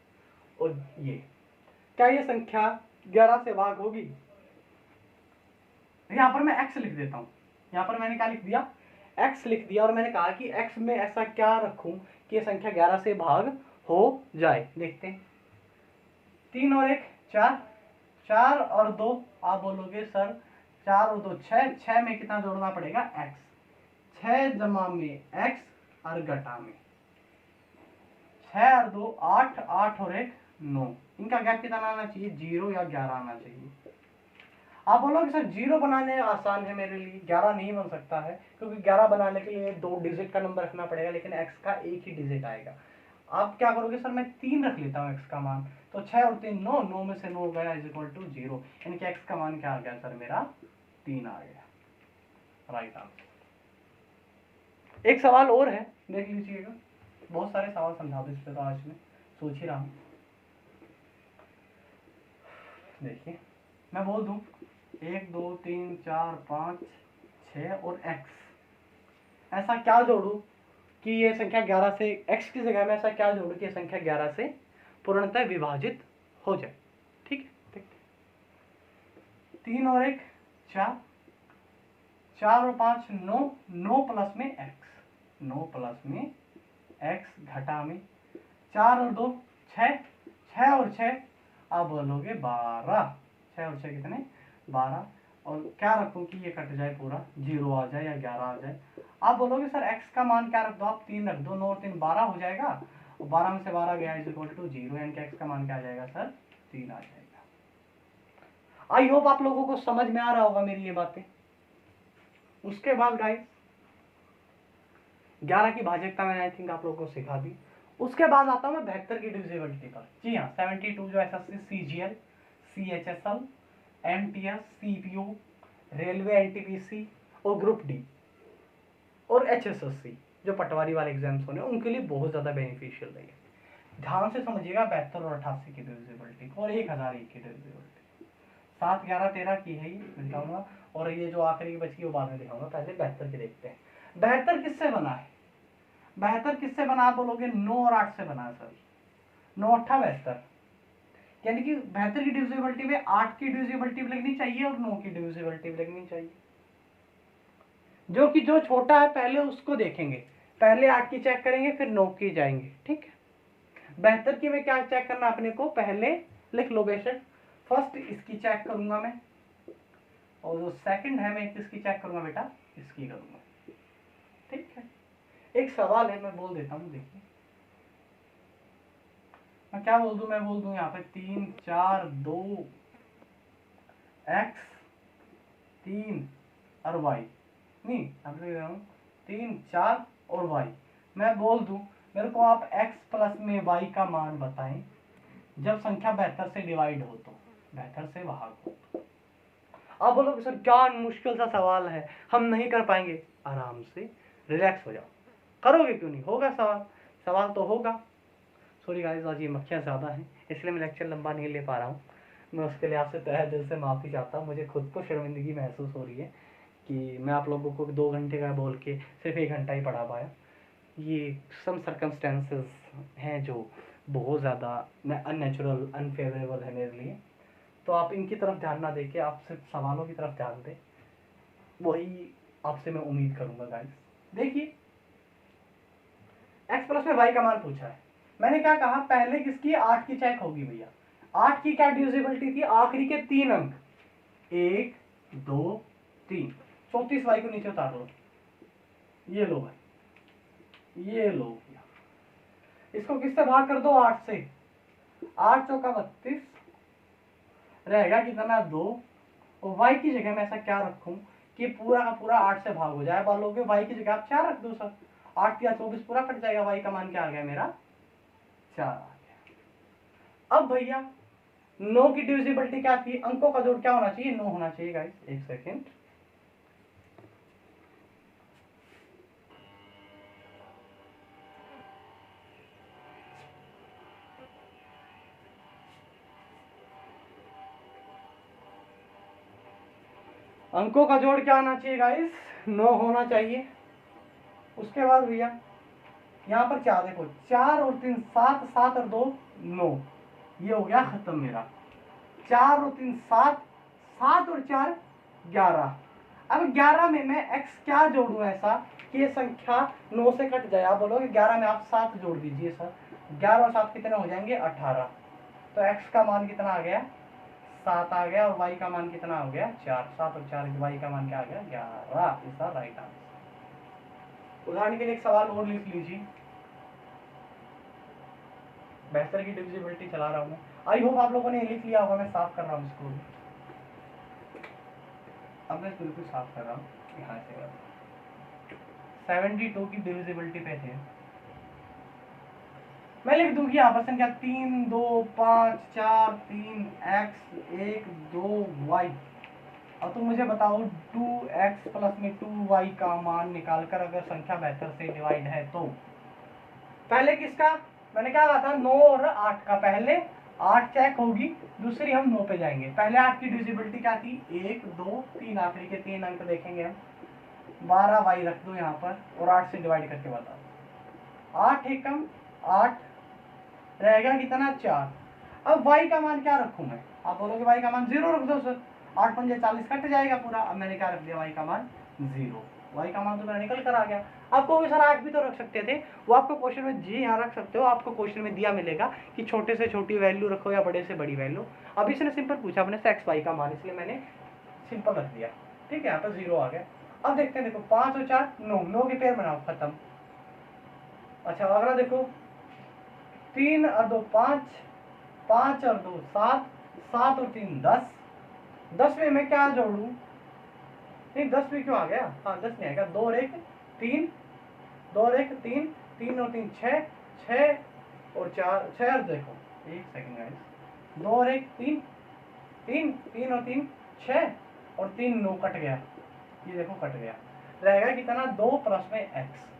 और ये, क्या ये संख्या 11 से भाग होगी? यहां पर मैं x लिख देता हूं। यहां पर मैंने क्या लिख दिया? x लिख दिया, और मैंने कहा कि x में ऐसा क्या रखूं कि ये संख्या 11 से भाग हो जाए। देखते हैं। 3 और 1 4, 4 और 2 आप बोलोगे सर 4 और 2 6, 6 में कितना जोड़ना पड़ेगा? x, 6 जमा में x और घटा में 6 और 2 8, 8 और 1 9। इनका गैप कितना आना चाहिए? 0 या 11 आना चाहिए। आप बोलोगे सर 0 बनाने आसान है मेरे लिए, 11 नहीं बन सकता है, क्योंकि 11 बनाने के लिए 2 डिजिट का नंबर रखना पड़ेगा, लेकिन x का एक ही डिजिट आएगा। आप क्या करोगे सर? मैं 3 रख लेता हूँ x का मान, तो 6 और 3 9, 9 में से 9 गया इज इक्वल टू 0, यानी कि x का मान क्या आ गया सर? मेरा 3 आ गया, राइट आंसर। एक सवाल और है, देख लीजिएगा। बहुत सारे सवाल समझा दो इस पे, तो आज मैं सोच ही रहा हूँ। देखिए मैं बोल दूं 1 2 3 4 5 6 और x, ऐसा क्या जोड़ू कि ये संख्या 11 से, x की जगह में ऐसा क्या जोड़ू कि ये संख्या 11 से पूर्णतः विभाजित हो जाए। ठीक है, देखते 3 और 1 4, 4 और 5 9, 9 प्लस में x, 9 प्लस में x घटा में 4 और 2 6, 6 और 6 आप बोलोगे 12, 6 और 6 कितने? 12। और क्या रखूं कि ये कट जाए, पूरा 0 आ जाए या 11 आ जाए? आप बोलोगे सर x का मान क्या रख दो? आप 3 रख दो, 9 और 3 12 हो जाएगा, और 12 में से 12 गया इज इक्वल टू 0, यानी कि x का मान क्या आ जाएगा सर? 3 आ जाएगा। आई होप आप लोगों को समझ में आ रहा होगा मेरी ये बातें। उसके बाद गाइस 11 की भाज्यता मैंने आई थिंक आप लोगों को सिखा दी। उसके बाद आता हूं मैं 72 की डिविजिबिलिटी पर। जी हाँ, 72 जो SSC CGL, CHSL, MTS, CPO, railway, NTPC और ग्रुप डी और एचएसएससी जो पटवारी वाले एग्जाम्स होने उनके लिए बहुत ज्यादा बेनिफिशियल रहेगा। ध्यान से समझिएगा 72 और 88 की डिविजिबिलिटी और 1001 की डिविजिबिलिटी। 7 11 13 की है ये दिखाऊंगा, और ये जो आखिरी की बची वो बाद में दिखाऊंगा। पहले 72 की देखते हैं। 72 किससे बना है? 72 किससे बना बोलोगे? 9 और 8 से बना सर। 9 8 72, यानी कि 72 की डिविजिबिलिटी में 8 की डिविजिबिलिटी भी लगनी चाहिए और 9 की डिविजिबिलिटी भी लगनी चाहिए। जो छोटा है पहले उसको देखेंगे, पहले 8 की चेक करेंगे फिर 9 की जाएंगे। ठीक है, 72 की में क्या चेक करना अपने को? पहले लिख लो बेशक, फर्स्ट इसकी चेक करूंगा मैं, और जो सेकंड है मैं किसकी चेक करूंगा बेटा? इसकी करूंगा। ठीक है, एक सवाल है मैं बोल देता हूँ, देखिए मैं क्या बोल दूं? मैं बोल दूं यहाँ पे 3 4 2 x 3 और y, नहीं अब ले रहा हूँ 3 4 और y। मैं बोल दूं मेरे को आप x प्लस में y का मान बताएं जब संख्या 72 से डिवाइड हो, तो 72 से भाग हो। आप बोलोगे सर क्या मुश्किल सा सवाल है, हम नहीं कर पाएंगे। आराम से रिलैक्स हो जाओ, करोगे क्यों नहीं? होगा सवाल, सवाल तो होगा। सॉरी गाइस, आज ये मक्खियाँ ज़्यादा हैं इसलिए मैं लेक्चर लंबा नहीं ले पा रहा हूँ। मैं उसके लिए आपसे तहे दिल से माफ़ी चाहता हूँ। मुझे खुद को शर्मिंदगी महसूस हो रही है कि मैं आप लोगों को 2 घंटे का बोल के सिर्फ 1 घंटा ही पढ़ा पाया। ये सम सर्कमस्टेंसेस हैं जो बहुत ज़्यादा अननेचुरल, अनफेवरेबल है मेरे लिए। तो आप इनकी तरफ ध्यान ना देके आप सिर्फ सवालों की तरफ ध्यान दें, वही आपसे मैं उम्मीद करूँगा गाइस। देखिए x प्लस में y का मान पूछा है, मैंने क्या कहा? पहले किसकी? 8 की चेक होगी भैया। 8 की क्या डिविजिबिलिटी थी? आखिरी के 3 अंक 1 2 3, 34 y को नीचे उतार लो, ये लो भाई, ये लो भैया। इसको किससे भाग कर दो? 8 से। 8 चौका 32, रहेगा कितना? 2। और y की जगह मैं ऐसा क्या रखूं कि पूरा का पूरा 8 से भाग हो जाए? बोलोगे y की जगह आप 4 रख दो सर, 8 या 24 पूरा कट जाएगा, y का मान क्या आ गया मेरा? 4 आ गया। अब भैया 9 की डिविजिबिलिटी क्या थी? अंकों का जोड़ क्या होना चाहिए? 9 होना चाहिए गाइस। एक सेकेंड, अंकों का जोड़ क्या होना चाहिए गाइस? 9 होना चाहिए। उसके बाद भैया यहाँ पर क्या देखो, 4 और 3 7, 7 और 2 9, ये हो गया खत्म मेरा। 4 और 3 7, 7 और 4 11। अब 11 में मैं x क्या जोड़ूं ऐसा कि ये संख्या 9 से कट जाए। आप बोलोगे 11 में आप 7 जोड़ दीजिए सर। 11 और 7 कितने हो जाएंगे 18। तो x का मान कितना आ गया 7 आ गया, और y का मान कितना हो गया 4। 7 और 4 y का मान क्या आ गया 11। इसका राइट आंसर। उदाहरण के लिए एक सवाल और लिख लीजिए। बेहतर की डिविजिबिलिटी चला रहा हूँ मैं। आई होप आप लोगों ने लिख लिया होगा। मैं साफ कर रहा हूँ इसको। अब मैं बिल्कुल साफ कर रहा हूँ। यहाँ से 72 की डिविजिबिलिटी पे थे। मैं लिख दूंगी यहाँ पर संख्या 3 2 5 4 3 x 1 2 y। अब तुम मुझे बताओ 2x प्लस में 2y का मान निकालकर अगर संख्या बेहतर से डिवाइड है तो पहले किसका, मैंने क्या कहा था 9 और 8 का। पहले 8 चेक होगी, दूसरी हम 9 पे जाएंगे। पहले 8 की डिविजिबिलिटी क्या थी 1 2 3, आखिरी के 3 अंक देखेंगे हम। 12y रख दो यहाँ पर और 8 से डिवाइड करके बताओ। 8 एकम 8 रहेगा कितना 4। अब y का मान क्या रखूं मैं, आप बोलोगे y का मान 0 रख दो सर। 8 पंजे 40 कट जाएगा पूरा। अब मैंने क्या रख दिया y का मान 0। y का मान तो मेरा निकल कर आ गया। आपको भी सर 8 भी तो रख सकते थे, वो आपको क्वेश्चन में जी यहाँ रख सकते हो। आपको क्वेश्चन में दिया मिलेगा कि छोटे से छोटी वैल्यू रखो या बड़े से बड़ी वैल्यू। अब इसने सिंपल पूछा अपने से x y का मान, इसलिए मैंने सिंपल रख दिया। ठीक है, यहाँ पर 0 आ गया। अब देखते हैं, देखो 5 और 4 9, 9 के पेयर बनाओ खत्म। अच्छा अगला देखो 3 और 2 5, 5 और 2 7, 7 और 3 10। 10 में मैं क्या जोड़ू, नहीं 10 में क्यों आ गया, हाँ 10 में आएगा। 2 और 1 3, 2 और 1 3, 3 और 3 6, 6 और 4 6 और देखो 1 सेकंड गाइस। 2 और 1 3, 3 3 और 3 6 और 3 9 कट गया। ये देखो कट गया, रहेगा कितना 2 प्लस में x।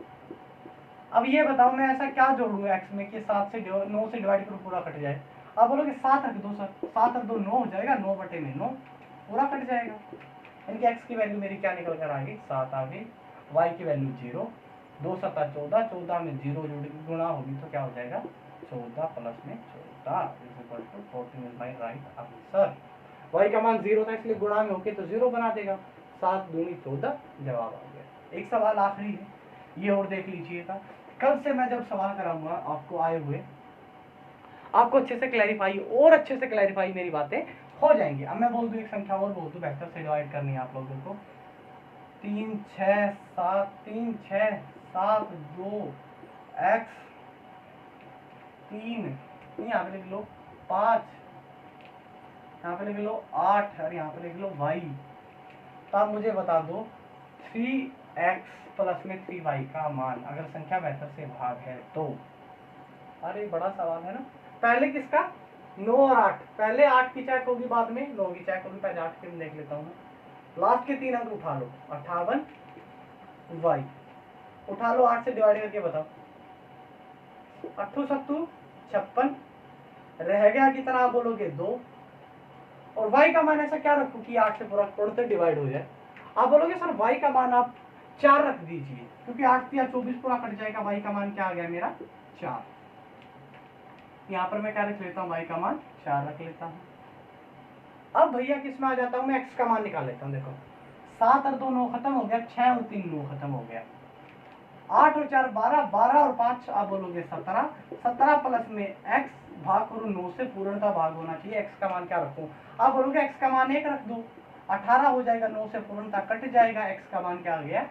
अब ये बताओ मैं ऐसा क्या जोड़ूंगा x में कि 7 से 9 से डिवाइड करूँ पूरा कट जाए। आप बोलोगे 7 रख दो सर। 7 रख दो 9 हो जाएगा, 9 बटे में 9 पूरा कट जाएगा। यानी कि x की वैल्यू मेरी क्या निकल कर आ गई 7 आ गई। y की वैल्यू 0, 2 7 14, 14 में 0 गुणा होगी तो क्या हो जाएगा 14 प्लस में 14 is equal to 14 is my right answer. y का मान 0 था इसलिए गुणा में होके तो 0 बना देगा। 7 दूनी 14 जवाब आ गया। एक सवाल आखिरी है, ये और देख लीजिएगा। कल से मैं जब सवाल कराऊंगा आपको आए हुए, आपको अच्छे से क्लैरिफाई और अच्छे से क्लैरिफाई मेरी बातें हो जाएंगी। अब मैं बोल दूं एक संख्या और बोल दूं, बेहतर से डिवाइड करनी है आप लोगों को। 3 6 7 3 6 7 2 x 3, यहाँ पे लिख लो 5, यहाँ पे लिख लो 8 और यहाँ पे लिख लो y। तो आप मुझे बता दो 3x प्लस में 3y का मान अगर संख्या बेहतर से भाग है तो। अरे बड़ा सवाल है ना। पहले किसका 9 और 8, पहले 8 की चेक होगी बाद में 9 की चेक होगी। पहले 8 की देख लेता हूँ। लास्ट के 3 अंक उठा लो 58 y उठा लो, 8 से डिवाइड करके बताओ। 8 7 56 रह गया कितना, आप बोलोगे 2। और y का मान ऐसा क्या रखूं कि 8 से पूरा पूर्णतः डिवाइड हो जाए। आप बोलोगे सर y का मान आप 4 रख दीजिए, क्योंकि 8 या 24 पूरा कट जाएगा। y का मान क्या आ गया मेरा 4। यहाँ पर मैं क्या रख लेता हूँ y का मान 4 रख लेता हूँ। अब भैया किस में आ जाता हूँ, मैं x का मान निकाल लेता हूँ। देखो 7 और 2 9 खत्म हो गया, 6 और 3 9 खत्म हो गया, 8 और 4 12, 12 और 5 आप बोलोगे 17, 17 प्लस में x भाग करो 9 से, पूर्णतः भाग होना चाहिए। x का मान क्या रखूं, आप बोलोगे x का मान 1 रख दो, 18 हो जाएगा, 9 से पूर्णतः कट जाएगा। x का मान क्या आ गया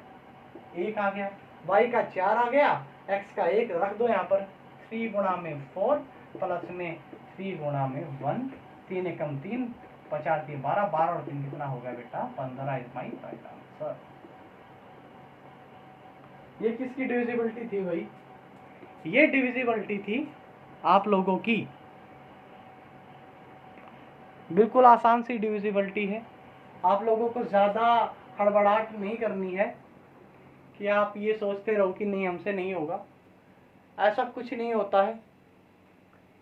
1 आ गया, y का 4 आ गया, x का 1 रख दो यहाँ पर। 3 गुणा में 4 प्लस में 3 गुणा में 1, 3 एकम 3 50 3 12, 12 और 3 कितना हो गया बेटा 15 इज माई राइट आंसर। ये किसकी डिविजिबिलिटी थी भाई, ये डिविजिबिलिटी थी आप लोगों की। बिल्कुल आसान सी डिविजिबिलिटी है। आप लोगों को ज़्यादा हड़बड़ाहट नहीं करनी है कि आप ये सोचते रहो कि नहीं हमसे नहीं होगा, ऐसा कुछ नहीं होता है।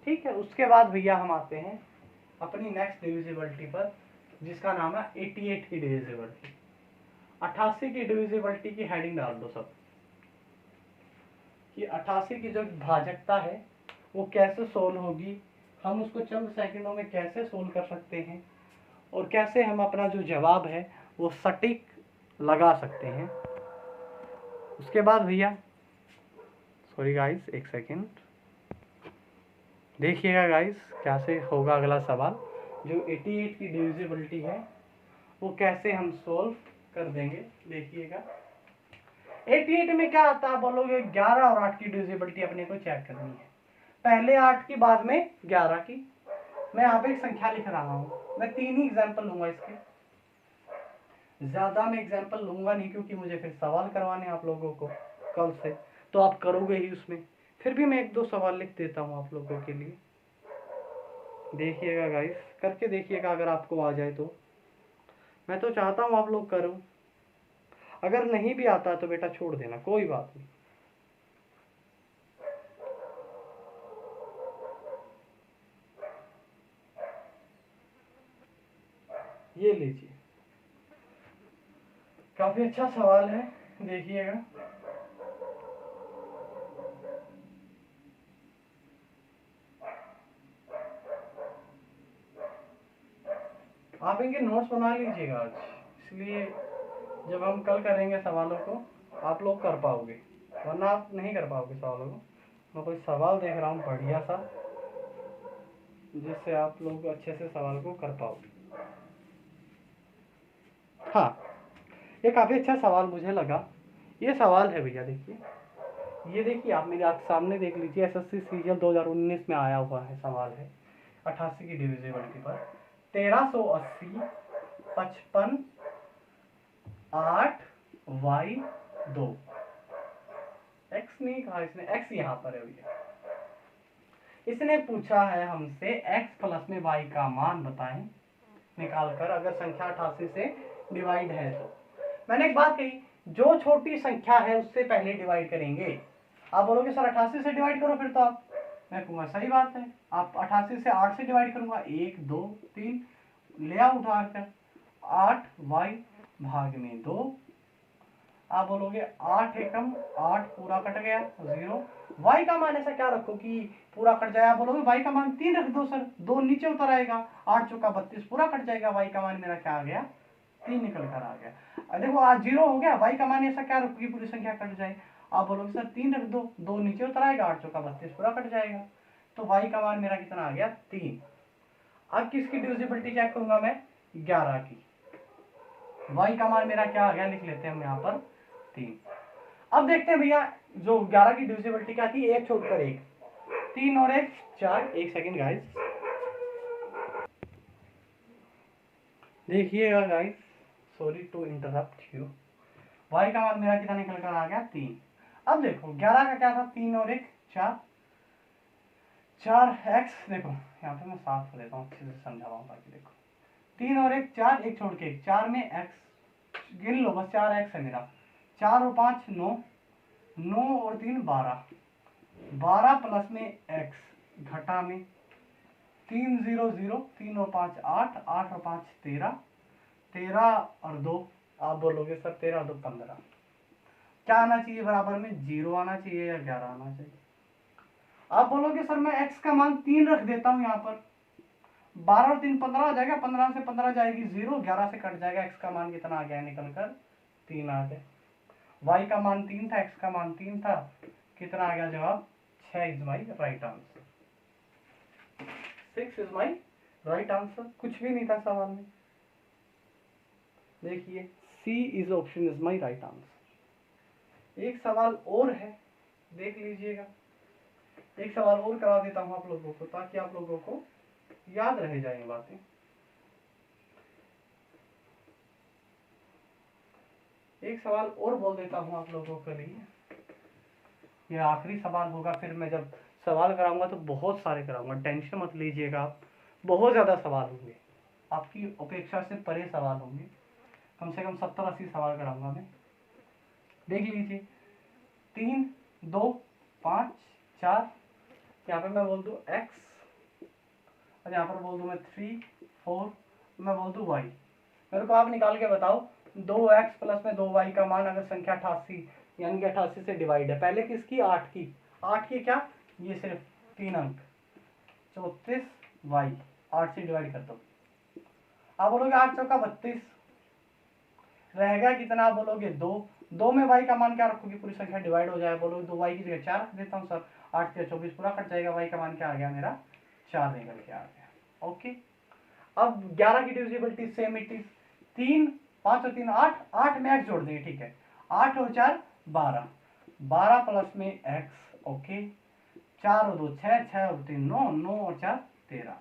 ठीक है, उसके बाद भैया हम आते हैं अपनी नेक्स्ट डिविजिबिलिटी पर, जिसका नाम है 88 की डिविजिबिलिटी। 88 की डिविजिबिलिटी की हेडिंग डाल दो सब, कि 88 की जो भाजकता है वो कैसे सोल्व होगी, हम उसको चंद सेकंडों में कैसे सोल्व कर सकते हैं, और कैसे हम अपना जो जवाब है वो सटीक लगा सकते हैं। उसके बाद भैया, सॉरी गाइस, एक सेकंड, देखिएगा गाइस कैसे होगा अगला सवाल। जो 88 की डिविजिबिलिटी है वो कैसे हम सोल्व कर देंगे, देखिएगा। 88 में क्या आता है बोलोगे, 11 और 8 की डिविजिबिलिटी अपने को चेक करनी है। पहले 8 की, बाद में 11 की। मैं यहाँ पे एक संख्या लिख रहा हूँ, मैं 3 ही एग्जाम्पल लूंगा इसके, ज्यादा मैं एग्जाम्पल लूंगा नहीं, क्योंकि मुझे फिर सवाल करवाने आप लोगों को कल से, तो आप करोगे ही उसमें। फिर भी मैं 1-2 सवाल लिख देता हूँ आप लोगों के लिए। देखिएगा गाइस, करके देखिएगा, अगर आपको आ जाए तो। मैं तो चाहता हूँ आप लोग करो, अगर नहीं भी आता तो बेटा छोड़ देना, कोई बात नहीं। ये लीजिए, काफी अच्छा सवाल है, देखिएगा। आप इनके नोट्स बना लीजिएगा आज, इसलिए जब हम कल करेंगे सवालों को आप लोग कर पाओगे, वरना आप नहीं कर पाओगे सवालों को। मैं कोई सवाल देख रहा हूँ बढ़िया सा, जिससे आप लोग अच्छे से सवाल को कर पाओगे। हाँ, ये काफ़ी अच्छा सवाल मुझे लगा। ये सवाल है भैया, देखिए, ये देखिए, आप मेरे आँख सामने देख लीजिए, एसएससी सीजीएल 2019 में आया हुआ है सवाल है। 88 की डिविजिबिलिटी पर 1380 55 8 y 2। एक्स नहीं कहा इसने, एक्स यहाँ पर है भैया। इसने पूछा है हमसे x प्लस में y का मान बताएं निकालकर, अगर संख्या 88 से डिवाइड है तो। मैंने एक बात कही, जो छोटी संख्या है उससे पहले डिवाइड करेंगे। आप बोलोगे सर 88 से डिवाइड करो फिर तो आप, मैं कहूँगा सही बात है, आप 88 से 8 से डिवाइड करूंगा, 1 2 3 ले आओ उठा कर, 8 y भाग में 2। आप बोलोगे 8 एकम 8 पूरा कट गया 0, y का मान ऐसा क्या रखो कि पूरा कट जाए। आप बोलोगे y का मान 3 रख दो सर, 2 नीचे उतर आएगा, 8 चौका 32 पूरा कट जाएगा, y का मान मेरा क्या आ गया, 3 निकल कर आ गया। देखो आज 0 हो गया, y का मान ऐसा क्या रखो कि पूरी संख्या कट जाए। आप बोलोगे सर 3 रख दो, 2 नीचे उतर आएगा, 8 चौका 32 पूरा कट जाएगा, तो y का मान मेरा कितना आ गया, 3। अब किसकी डिविजिबिलिटी चेक करूंगा मैं, 11 की। y का मान मेरा क्या आ गया, लिख लेते हैं हम यहाँ पर 3। अब देखते हैं भैया, जो 11 की डिविजिबिलिटी क्या थी, एक छोड़कर एक, 3 और 1 4। एक सेकंड गाइस, देखिएगा guys, sorry to interrupt you. y का मान मेरा कितना निकल कर आ गया, 3। अब देखो 11 का क्या था, 3 और 1 4, 4x, देखो यहाँ पे मैं साफ कर देता हूँ अच्छे से समझा रहा हूँ ताकि देखो, 3 और 1 4, एक छोड़ के 4 में x गिन लो बस, 4x है मेरा, 4 और 5 9, 9 और 3 12, 12 प्लस में x घटा में 3 0 0, 3 और 5 8, 8 और 5 13, 13 और 2, आप बोलोगे सर 13 और 2 15, क्या आना चाहिए बराबर में, 0 आना चाहिए या 11 आना चाहिए। आप बोलोगे सर मैं x का मान 3 रख देता हूँ यहाँ पर, 12 और 3 15 हो जाएगा, 15 से 15 जाएगी 0, 11 से कट जाएगा, x का मान कितना आ गया निकल कर, 3 आ गया। y का मान 3 था, x का मान 3 था, कितना आ गया जवाब, 6 is my right answer. 6 is my right answer, कुछ भी नहीं था सवाल में। देखिए C is option is my right answer. एक सवाल और है, देख लीजिएगा, एक सवाल और करा देता हूँ आप लोगों को, ताकि आप लोगों को याद रह जाए बातें। एक सवाल और बोल देता हूँ आप लोगों के लिए, यह आखिरी सवाल होगा, फिर मैं जब सवाल कराऊंगा तो बहुत सारे कराऊंगा, टेंशन मत लीजिएगा आप, बहुत ज़्यादा सवाल होंगे, आपकी अपेक्षा से परे सवाल होंगे, कम से कम 70-80 सवाल कराऊंगा मैं। देख लीजिए, 3 2 5 4, यहाँ पे मैं बोल दूँ x, और यहाँ पर बोल दूँ मैं 3 4, मैं बोल दूँ y। मेरे को आप निकाल के बताओ 2x प्लस में 2y का मान अगर संख्या 88 यानी कि 88 से डिवाइड है, पहले किसकी, 8 की क्या, ये सिर्फ 3 अंक 34y 8 से डिवाइड कर दो। आप बोलोगे 8 चौका 32, रहेगा कितना, आप बोलोगे 2 में y का मान क्या रखोगे, पूरी संख्या डिवाइड हो जाए, बोलोगे 2y की जगह 4 रख देता हूँ सर, 8 से 24 पूरा कट जाएगा, y का मान क्या आ गया मेरा 4 निकल के आ गया। ओके, अब 11 की डिविजिबिलिटी सेम इट इज 3, 5 और 3 8 में x जोड़ देंगे, ठीक है, 8 और 4 12, 12 प्लस में x, ओके, 4 और 2 6, 6 और 3 9, 9 और 4 13,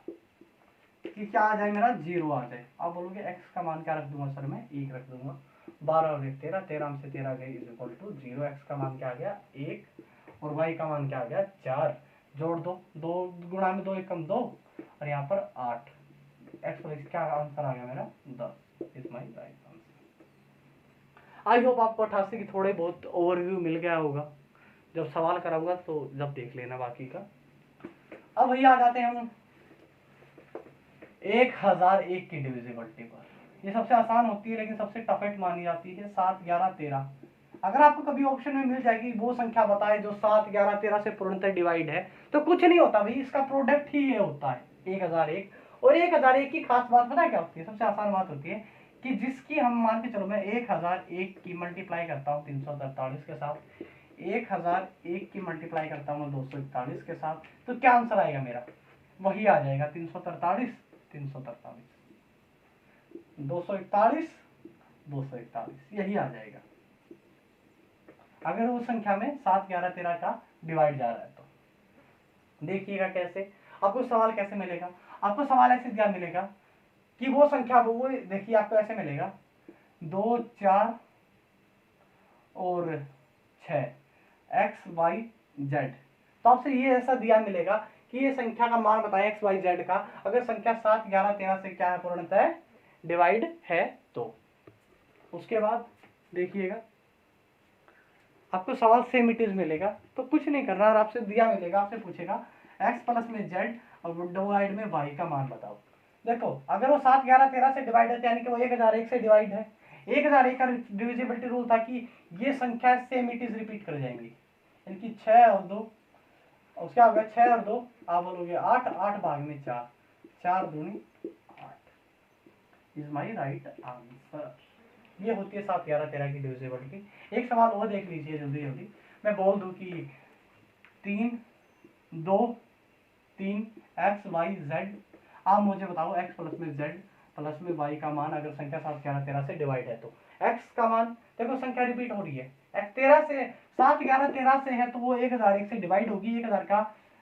कि क्या आ जाए मेरा 0 आ जाए। आप बोलोगे x का मान क्या रख दूंगा सर, मैं 1 रख दूंगा, 12 और 1 13, 13 में से 13 गए इज इक्वल टू 0, x का मान क्या आ गया 1 और y का मान क्या आ गया 4, जोड़ दो, 2 गुणा में 2 एकम 2 और यहाँ पर 8, x पर क्या आंसर आ गया मेरा 10 is my right answer. I hope आपको 88 की थोड़े बहुत ओवरव्यू मिल गया होगा, जब सवाल कराऊंगा तो जब देख लेना बाकी का। अब भैया आ जाते हैं हम 1001 की डिविजिबिलिटी पर। ये सबसे आसान होती है लेकिन सबसे टफेस्ट मानी जाती है, 7 11 13। अगर आपको कभी ऑप्शन में मिल जाएगी वो संख्या बताए जो 7 11 13 से पूर्णतः डिवाइड है, तो कुछ नहीं होता भाई, इसका प्रोडक्ट ही ये होता है 1001। और 1001 की खास बात पता है क्या होती है, सबसे आसान बात होती है कि जिसकी हम मान के चलो, मैं 1001 की मल्टीप्लाई करता हूँ 343 के साथ, 1001 की मल्टीप्लाई करता हूँ 241 के साथ, तो क्या आंसर आएगा मेरा, वही आ जाएगा 343 343 241 241, यही आ जाएगा अगर वो संख्या में 7 11 13 का डिवाइड जा रहा है तो। देखिएगा कैसे आपको सवाल कैसे मिलेगा, आपको सवाल ऐसे दिया मिलेगा कि वो संख्या वो देखिए आपको ऐसे मिलेगा 2 4 और 6 x y z, तो आपसे ये ऐसा दिया मिलेगा कि ये संख्या का मान बताएं x y z का, अगर संख्या 7 11 13 से क्या है पूर्णतः डिवाइड है तो। उसके बाद देखिएगा आपको सवाल सेम इट इज मिलेगा, तो कुछ नहीं करना, और आपसे दिया मिलेगा, आपसे पूछेगा x प्लस में z और डिवाइड में y का मान बताओ। देखो अगर वो 7 11 13 से डिवाइड है यानी कि वो 1001 से डिवाइड है, 1001 का डिविजिबिलिटी रूल था कि ये संख्या सेम इट इज रिपीट कर जाएंगी, यानी कि 6 और 2, उसके हो गया 6 और 2 आप बोलोगे 8, 8 भाग में 4, 4 दूनी 8 इज माई राइट आंसर। ये होती है 7 11 13 की डिविजिबिलिटी। एक सवाल और देख लीजिए जल्दी जल्दी, मैं बोल दूं कि 3 2 3 x y z, आप मुझे बताओ x प्लस में z प्लस में y का मान अगर संख्या 7 11 13 से डिवाइड है तो x का मान, देखो संख्या रिपीट हो रही है, x 13 से 7 11 13 से है तो वो 1001 से डिवाइड होगी, 1000 का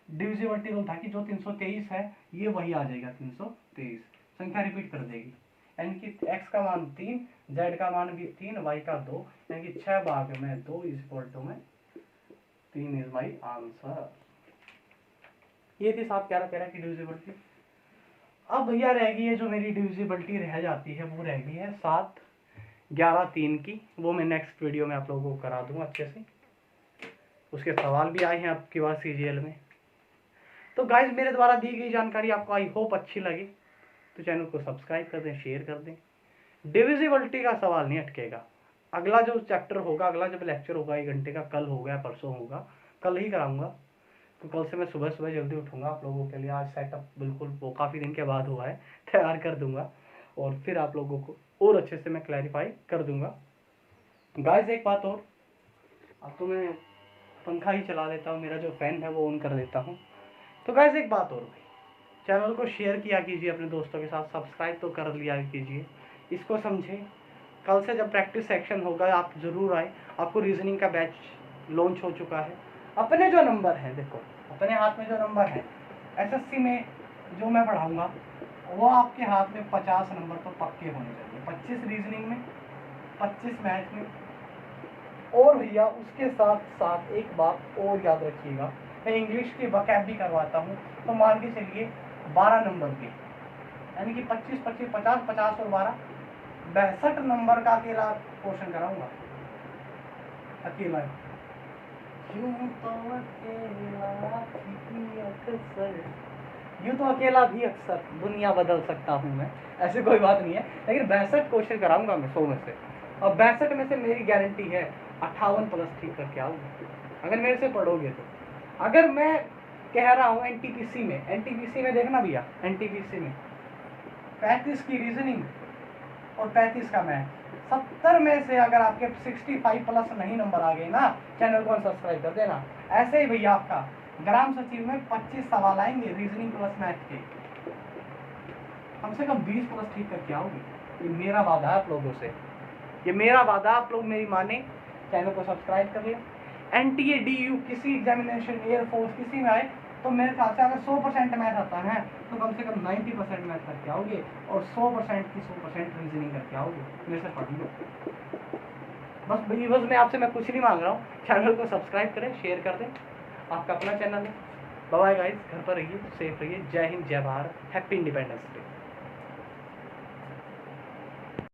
डिविजिबिलिटी रूल था कि जो 323 है ये वही आ जाएगा 323, संख्या रिपीट कर देगी, यानी कि x का मान 3, z का मान भी 3, y का 2, यानी कि 6 भाग में 2 इज इक्वल टू में 3 इज माई आंसर। ये थी 7 11 13 की डिविजिबिलिटी। अब भैया रहेगी ये जो मेरी डिविजिबिलिटी रह जाती है वो रहेगी है 7 11 3 की, वो मैं नेक्स्ट वीडियो में आप लोगों को करा दूंगा अच्छे से, उसके सवाल भी आए हैं आपके पास सीजीएल में। तो गाइज मेरे द्वारा दी गई जानकारी आपको आई होप अच्छी लगी, तो चैनल को सब्सक्राइब कर दें, शेयर कर दें। डिविजिबिलिटी का सवाल नहीं अटकेगा, अगला जो चैप्टर होगा, अगला जब लेक्चर होगा 1 घंटे का, कल होगा या परसों होगा, कल ही कराऊंगा, तो कल से मैं सुबह सुबह जल्दी उठूंगा आप लोगों के लिए, आज सेटअप बिल्कुल वो काफ़ी दिन के बाद हुआ है, तैयार कर दूंगा और फिर आप लोगों को और अच्छे से मैं क्लैरिफाई कर दूंगा। गाइस एक बात और, अब तो मैं पंखा ही चला देता हूँ, मेरा जो फैन है वो ऑन कर देता हूँ। तो गाइस एक बात और, चैनल को शेयर किया कीजिए अपने दोस्तों के साथ, सब्सक्राइब तो कर लिया कीजिए, इसको समझें। कल से जब प्रैक्टिस सेक्शन होगा आप ज़रूर आए, आपको रीजनिंग का बैच लॉन्च हो चुका है। अपने जो नंबर हैं, देखो अपने हाथ में जो नंबर है एसएससी में जो मैं पढ़ाऊंगा वो आपके हाथ में 50 नंबर तो पक्के होने चाहिए, 25 रीजनिंग में, 25 मैथ में। और भैया उसके साथ साथ एक बात और याद रखिएगा, मैं इंग्लिश की वकैब भी करवाता हूँ, तो मान के चलिए 12 नंबर के, यानी कि 25 25 50 50 और 12 62 नंबर का अकेला क्वेश्चन कराऊंगा, अकेला। यूं तो अकेला भी अक्सर दुनिया बदल सकता हूँ मैं, ऐसे कोई बात नहीं है, लेकिन 62 क्वेश्चन कराऊंगा मैं 100 में से। और 62 में से मेरी गारंटी है 58 प्लस ठीक करके आओगे अगर मेरे से पढ़ोगे तो। अगर मैं कह रहा हूँ एनटीपीसी में देखना भैया, एनटीपीसी में 35 की रीजनिंग और 35 का मैथ, 70 में से अगर आपके 65 प्लस नहीं नंबर आ गए ना, चैनल को सब्सक्राइब कर देना। ऐसे ही भैया आपका ग्राम सचिव में 25 सवाल आएंगे रीजनिंग प्लस मैथ के, कम से कम 20 प्लस ठीक करके आओगे। ये मेरा वादा है आप लोगों से, ये मेरा वादा, आप लोग मेरी माने, चैनल को सब्सक्राइब कर लें। एनटीए डीयू किसी एग्जामिनेशन, एयरफोर्स किसी में आए तो मेरे ख्याल से अगर 100% मैथ आता है तो कम से कम 90% मैथ करके आओगे और 100% की 100% रीजनिंग करके आओगे। मेरे से पढ़ लो बस मैं आपसे कुछ नहीं मांग रहा हूँ, चैनल को सब्सक्राइब करें, शेयर कर दें। आपका अपना चैनल है। बाय गाइस, घर पर रहिए, सेफ रहिए। जय हिंद, जय भारत, हैप्पी इंडिपेंडेंस डे।